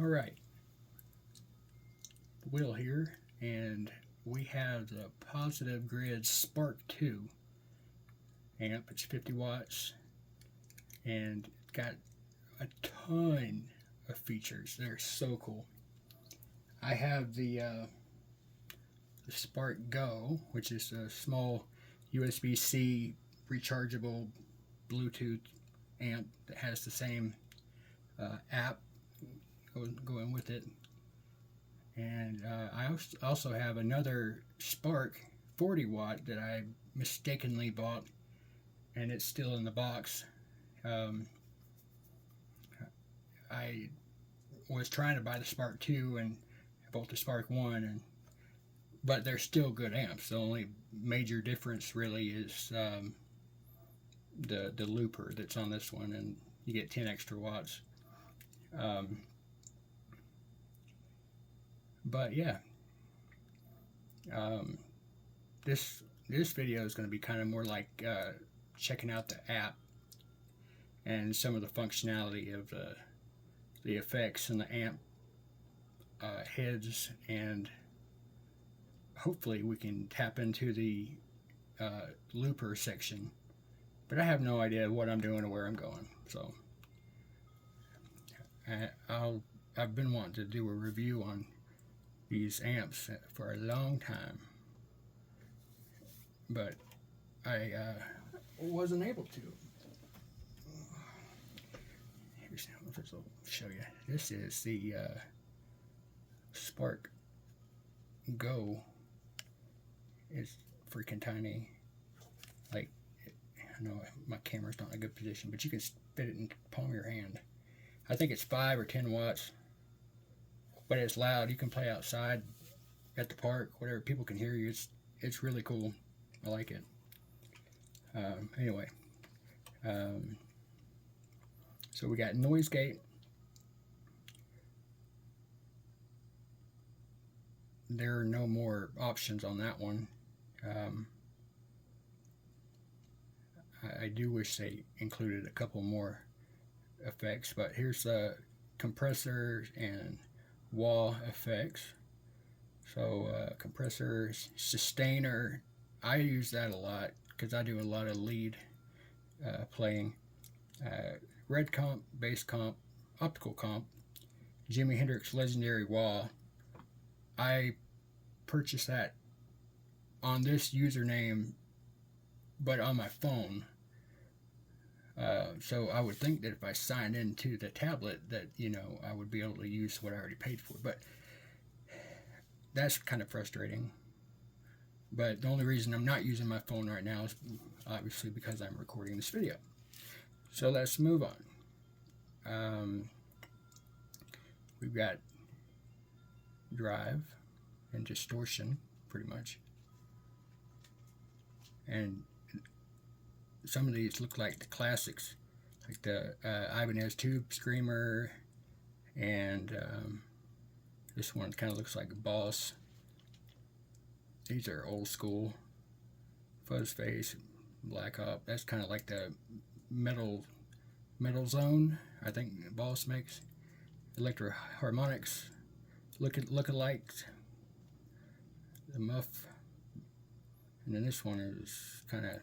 Alright, Will here, and we have the Positive Grid Spark 2 amp. It's 50 watts, and it's got a ton of features. They're so cool. I have the Spark Go, which is a small USB-C rechargeable Bluetooth amp that has the same app going with it. And I also have another Spark 40 watt that I mistakenly bought, and it's still in the box. I was trying to buy the Spark 2 and I bought the Spark 1, but they're still good amps. The only major difference really is the looper that's on this one, and you get 10 extra watts. But yeah, this video is going to be kind of more like checking out the app and some of the functionality of the effects and the amp heads, and hopefully we can tap into the looper section. But I have no idea what I'm doing or where I'm going, so I've been wanting to do a review on these amps for a long time, but I wasn't able to. Here's, I'll show you. This is the Spark Go. It's freaking tiny. Like, I know my camera's not in a good position, but you can fit it in the palm of your hand. I think it's 5 or 10 watts, but it's loud. You can play outside at the park, whatever. People can hear you. It's really cool. I like it. Anyway, so we got noise gate. There are no more options on that one. I do wish they included a couple more effects, but here's the compressor and wah effects. So compressor, sustainer, I use that a lot because I do a lot of lead playing. Red comp, bass comp, optical comp, Jimi Hendrix legendary wah. I purchased that on this username, but on my phone. So I would think that if I signed into the tablet that, you know, I would be able to use what I already paid for, but that's kind of frustrating. But the only reason I'm not using my phone right now is obviously because I'm recording this video. So let's move on. We've got drive and distortion, pretty much. And some of these look like the classics, like the Ibanez Tube Screamer, and this one kind of looks like a Boss. These are old school. Fuzz Face, Black Op. That's kind of like the metal zone, I think Boss makes. Electro Harmonics, look-alikes, the Muff, and then this one is kind of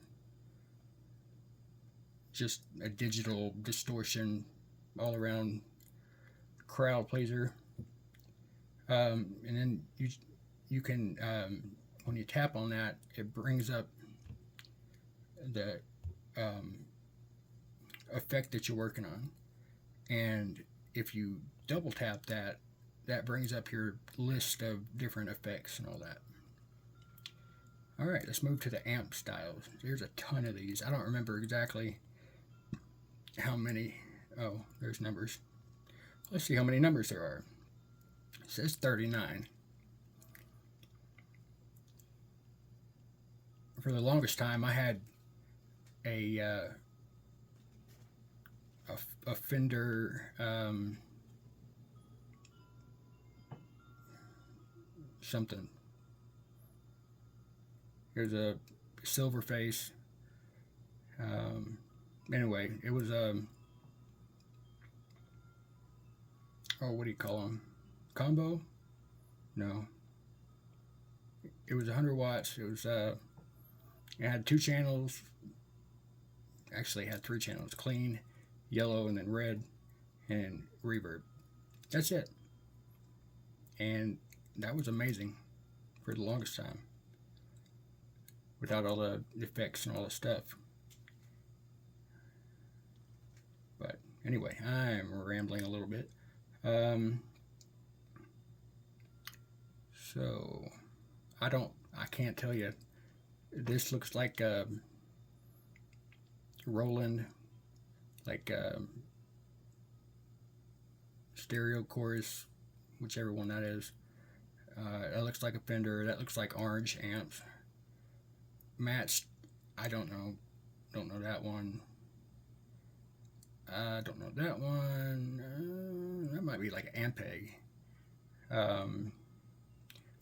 just a digital distortion all around crowd pleaser. And then you can when you tap on that, it brings up the effect that you're working on, and if you double tap that, that brings up your list of different effects and all that. Alright, let's move to the amp styles. There's a ton of these. I don't remember exactly how many. Oh, there's numbers. Let's see how many numbers there are. It says 39. For the longest time, I had a Fender something. Here's a silver face. Anyway, it was oh, what do you call them? Combo? No. It was 100 watts. It was it had 2 channels. Actually, it had 3 channels: clean, yellow, and then red, and reverb. That's it. And that was amazing for the longest time, without all the effects and all the stuff. But anyway, I'm rambling a little bit. So I can't tell you. This looks like Roland, like stereo chorus, whichever one that is. That looks like a Fender. That looks like orange amps. Matched, I don't know that one. I don't know that one. That might be like an Ampeg.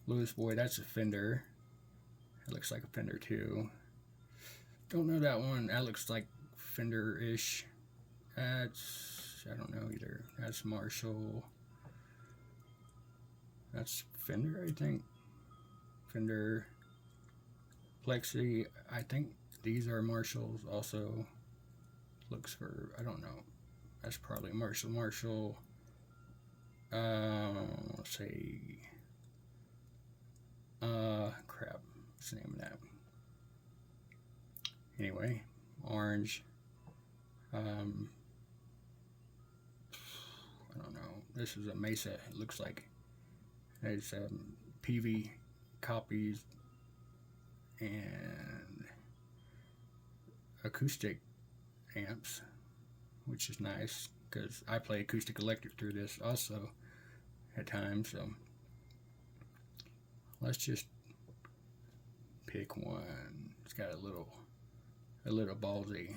Lewis Boy, that's a Fender. It looks like a Fender too. Don't know that one. That looks like Fender-ish. That's, I don't know either. That's Marshall. That's Fender, I think. Fender. Plexi, I think these are Marshalls also. Looks for, I don't know. That's probably Marshall. Let's see. Crap. What's the name of that? Anyway, orange. I don't know. This is a Mesa. It looks like there's PV copies and acoustic amps, which is nice because I play acoustic electric through this also at times. So let's just pick one. It's got a little ballsy.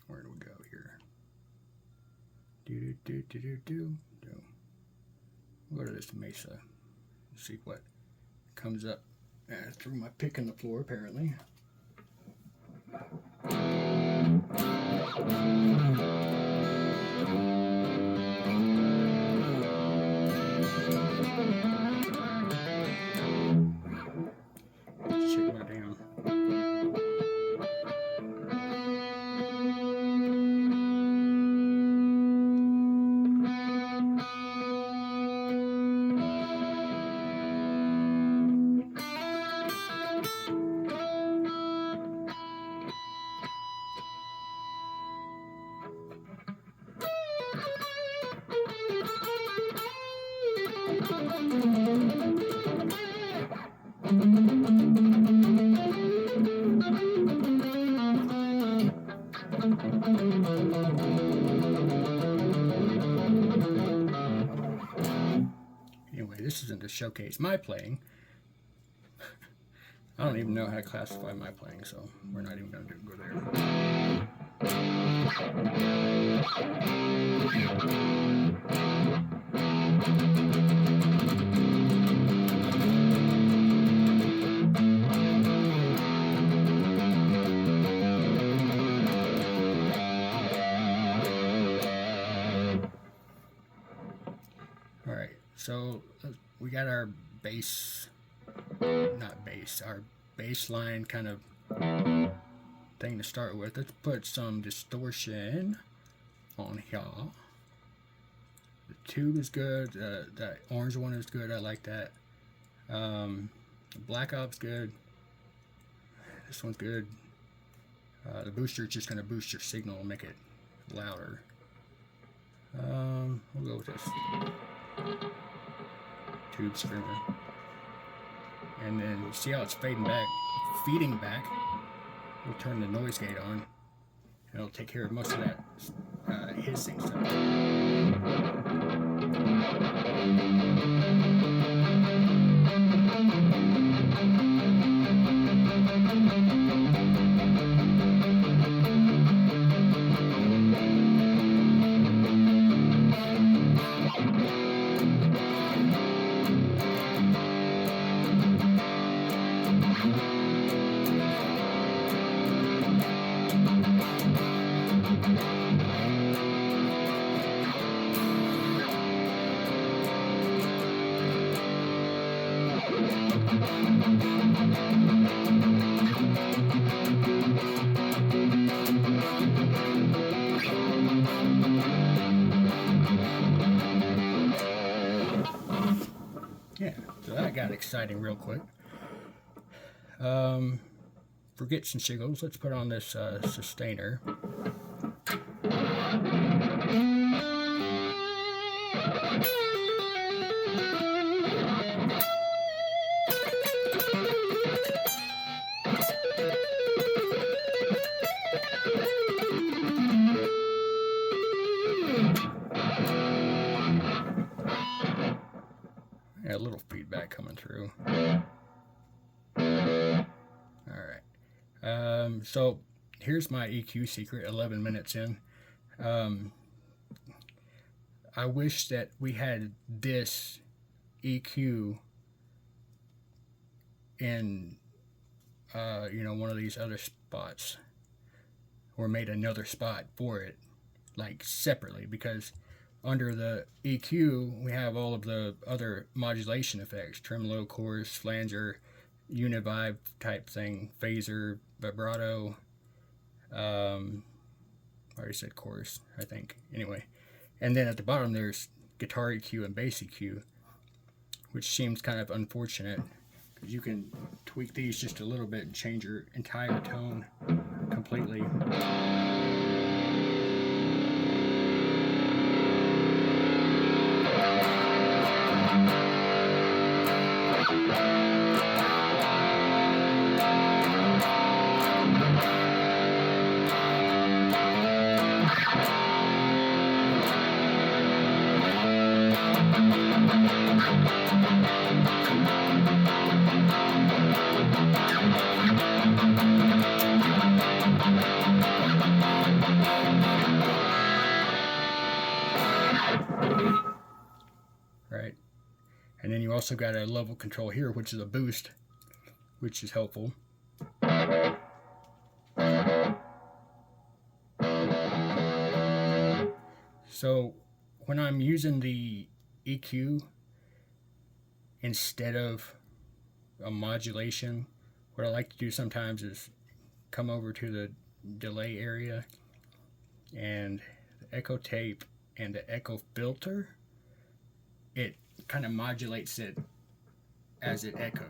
Where do we go here? We'll go to this Mesa. See what comes up. I threw my pick on the floor apparently. Check my damn. Anyway, this isn't to showcase my playing. I don't even know how to classify my playing, so we're not even going to go there. Alright, so we got our bass, our baseline kind of thing to start with. Let's put some distortion on here. The tube is good. The orange one is good. I like that. The Black Op's good. This one's good. The booster is just going to boost your signal and make it louder. We'll go with this tube screamer. And then see how it's feeding back. We'll turn the noise gate on, and it'll take care of most of that hissing stuff. exciting real quick. For gets and shiggles, let's put on this sustainer. A little feedback coming through. Alright. So here's my EQ secret 11 minutes in. I wish that we had this EQ in one of these other spots, or made another spot for it, like separately, because under the EQ we have all of the other modulation effects: tremolo, chorus, flanger, univibe type thing, phaser, vibrato. I already said chorus, I think. Anyway, and then at the bottom there's guitar EQ and bass EQ, which seems kind of unfortunate, because you can tweak these just a little bit and change your entire tone completely. Right, and then you also got a level control here, which is a boost, which is helpful. So when I'm using the EQ instead of a modulation, what I like to do sometimes is come over to the delay area and the echo tape and the echo filter. It kind of modulates it as it echoes.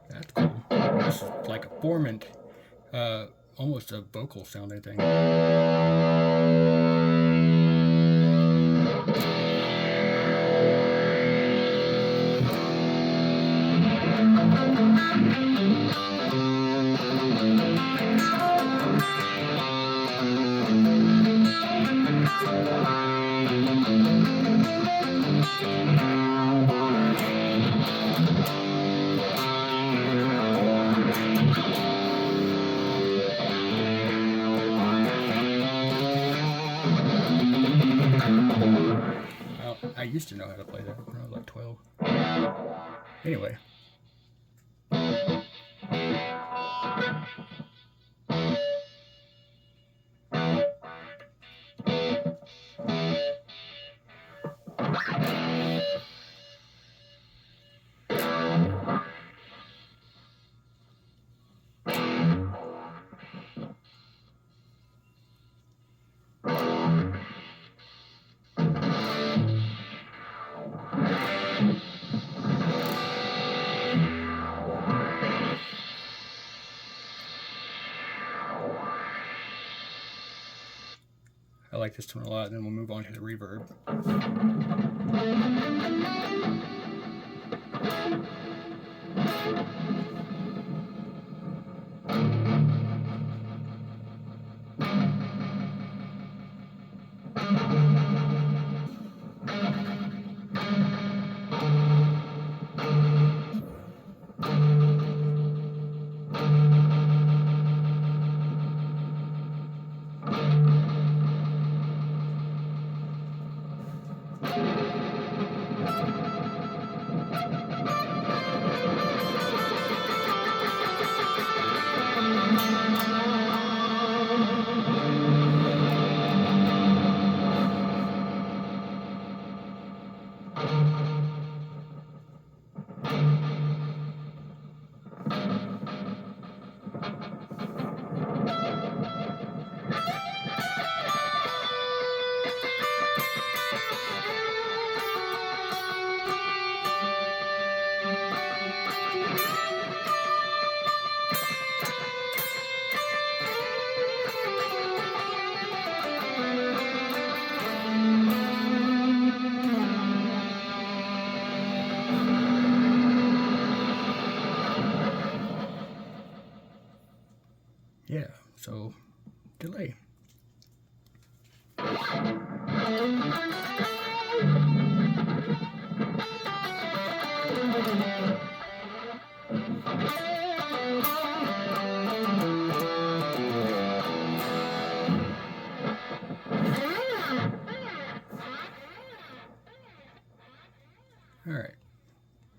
That's cool. It's like a formant, almost a vocal sounding thing. I used to know how to play that when I was like 12. Anyway. I like this one a lot. Then we'll move on to the reverb. Yeah, so delay. All right,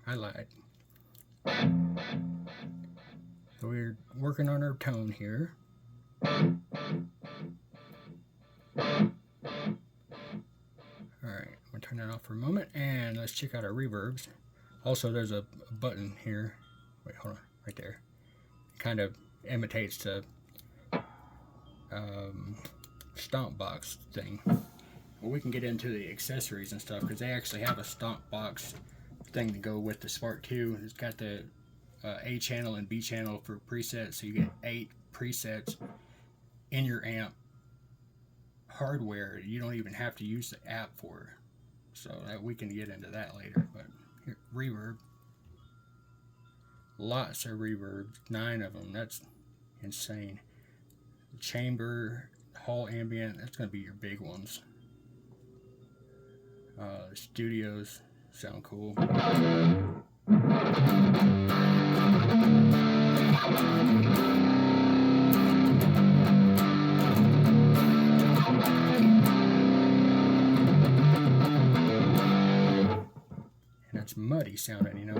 I lied. So we're working on our tone here. Alright, I'm going to turn that off for a moment, and let's check out our reverbs. Also, there's a button here. Wait, hold on, right there. It kind of imitates the stomp box thing. Well, we can get into the accessories and stuff, because they actually have a stomp box thing to go with the Spark 2. It's got the A channel and B channel for presets, so you get 8 presets in your amp hardware. You don't even have to use the app for it. So that we can get into that later. But here, reverb. Lots of reverbs, 9 of them. That's insane. Chamber, hall ambient, that's going to be your big ones. Studios sound cool. And that's muddy sounding, you know.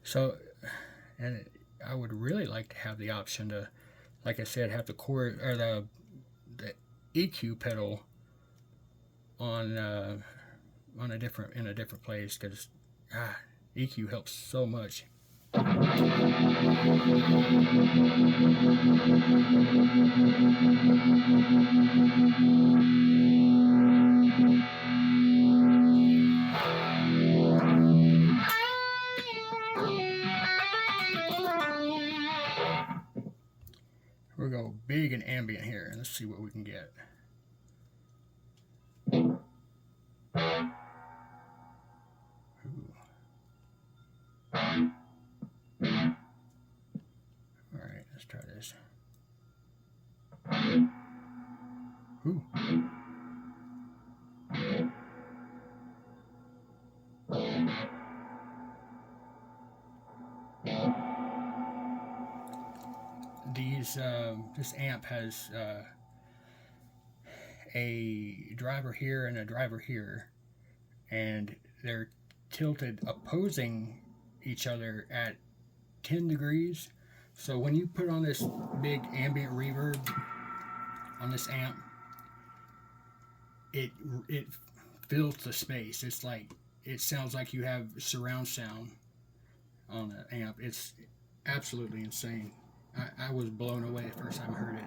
So, and I would really like to have the option to, like I said, have the chord or the EQ pedal on a different place, because EQ helps so much. We'll go big and ambient here, and let's see what we can get. Alright, let's try this. Ooh. This amp has a driver here and a driver here, and they're tilted opposing each other at 10 degrees. So when you put on this big ambient reverb on this amp, it fills the space. It's like, it sounds like you have surround sound on the amp. It's absolutely insane. I was blown away the first time I heard it.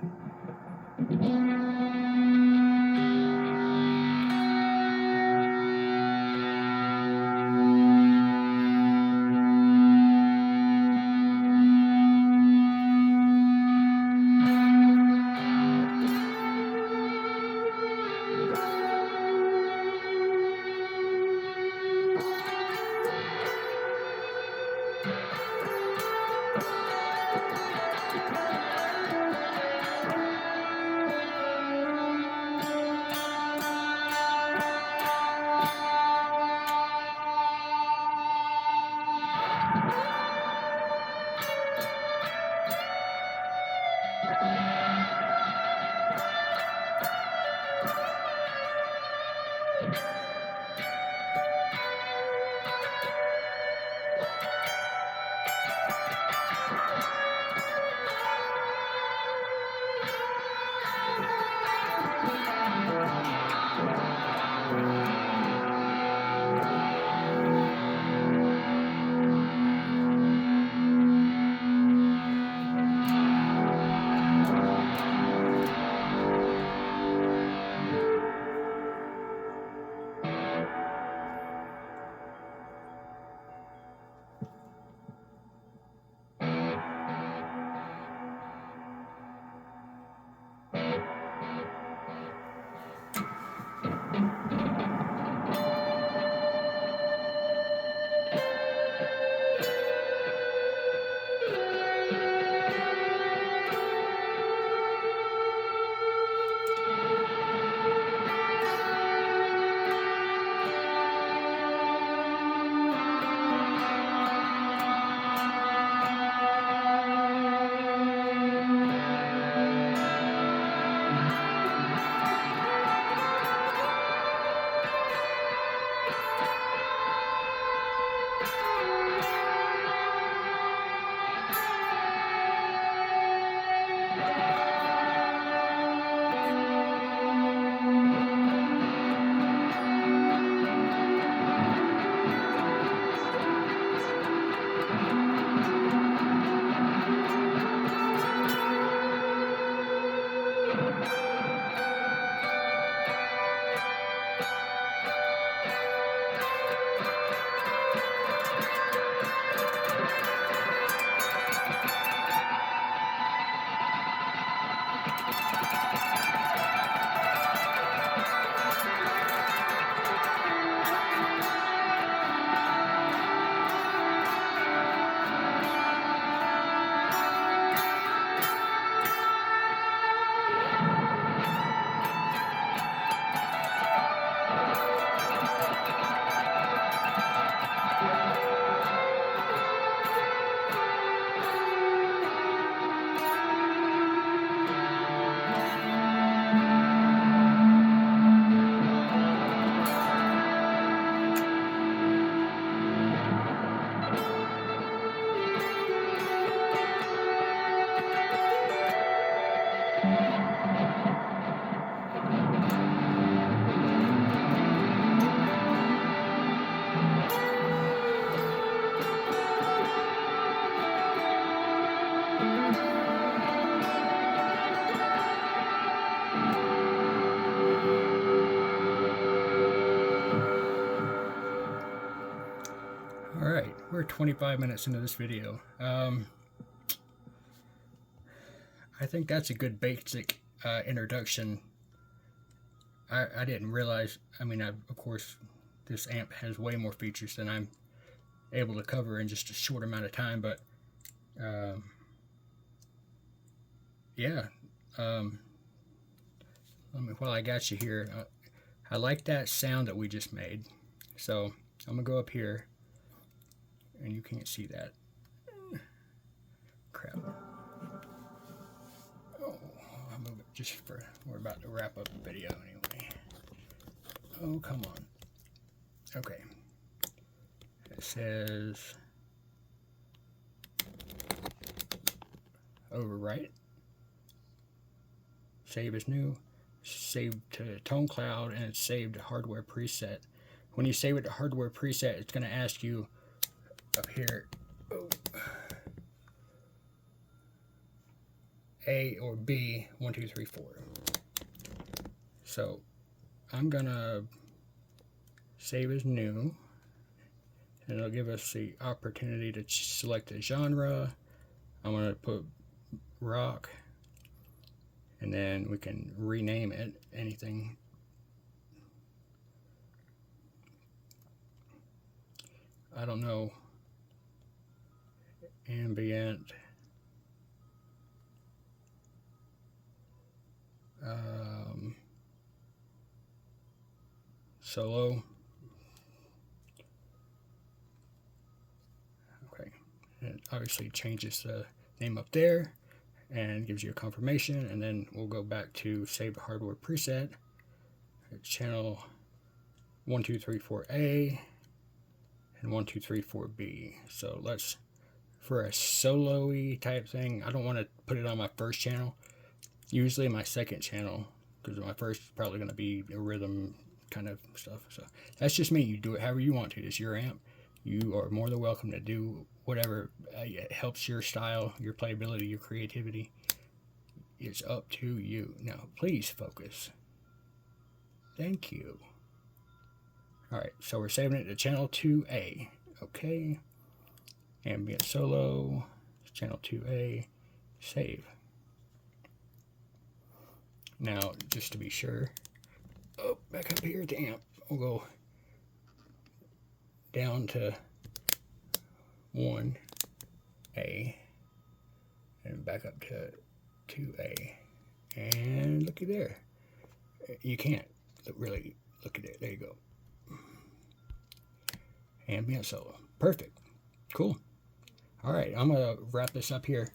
Alright, we're 25 minutes into this video. I think that's a good basic introduction. I didn't realize, of course, this amp has way more features than I'm able to cover in just a short amount of time, but yeah, while I got you here, I like that sound that we just made, so I'm gonna go up here, and you can't see that. Crap. Oh, I'll move it just for, we're about to wrap up the video anyway. Oh, come on. Okay. It says overwrite. Save as new. Save to tone cloud, and it's saved to hardware preset. When you save it to hardware preset, it's going to ask you up here, A or B, 1, 2, 3, 4. So I'm going to save as new, and it'll give us the opportunity to select a genre. I'm going to put rock, and then we can rename it anything. I don't know, ambient, solo. Okay, it obviously changes the name up there and gives you a confirmation, and then we'll go back to save the hardware preset. It's channel 1, 2, 3, 4A and 1, 2, 3, 4B. So let's, for a solo-y type thing, I don't want to put it on my first channel. Usually my second channel, because my first is probably going to be a rhythm kind of stuff. So that's just me. You do it however you want to. It's your amp. You are more than welcome to do whatever helps your style, your playability, your creativity. It's up to you. Now, please focus. Thank you. All right, so we're saving it to channel 2A. Okay. Ambient solo, channel 2A, save. Now, just to be sure, back up here at the amp, we'll go down to 1A and back up to 2A. And looky there. You can't really look at it. There you go. Ambient solo. Perfect. Cool. All right, I'm going to wrap this up here,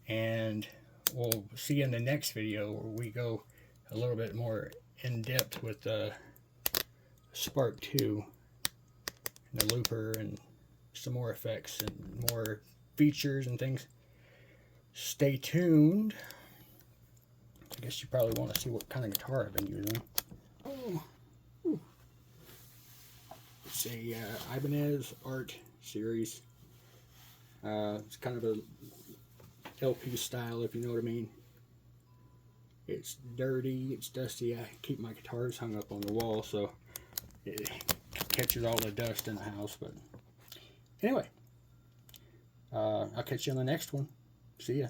and we'll see you in the next video where we go a little bit more in depth with the Spark 2 and the looper and some more effects and more features and things. Stay tuned. I guess you probably want to see what kind of guitar I've been using. Oh, it's a Ibanez ART series. It's kind of a LP style, if you know what I mean. It's dirty, it's dusty. I keep my guitars hung up on the wall, so it catches all the dust in the house. But anyway, I'll catch you on the next one. See ya.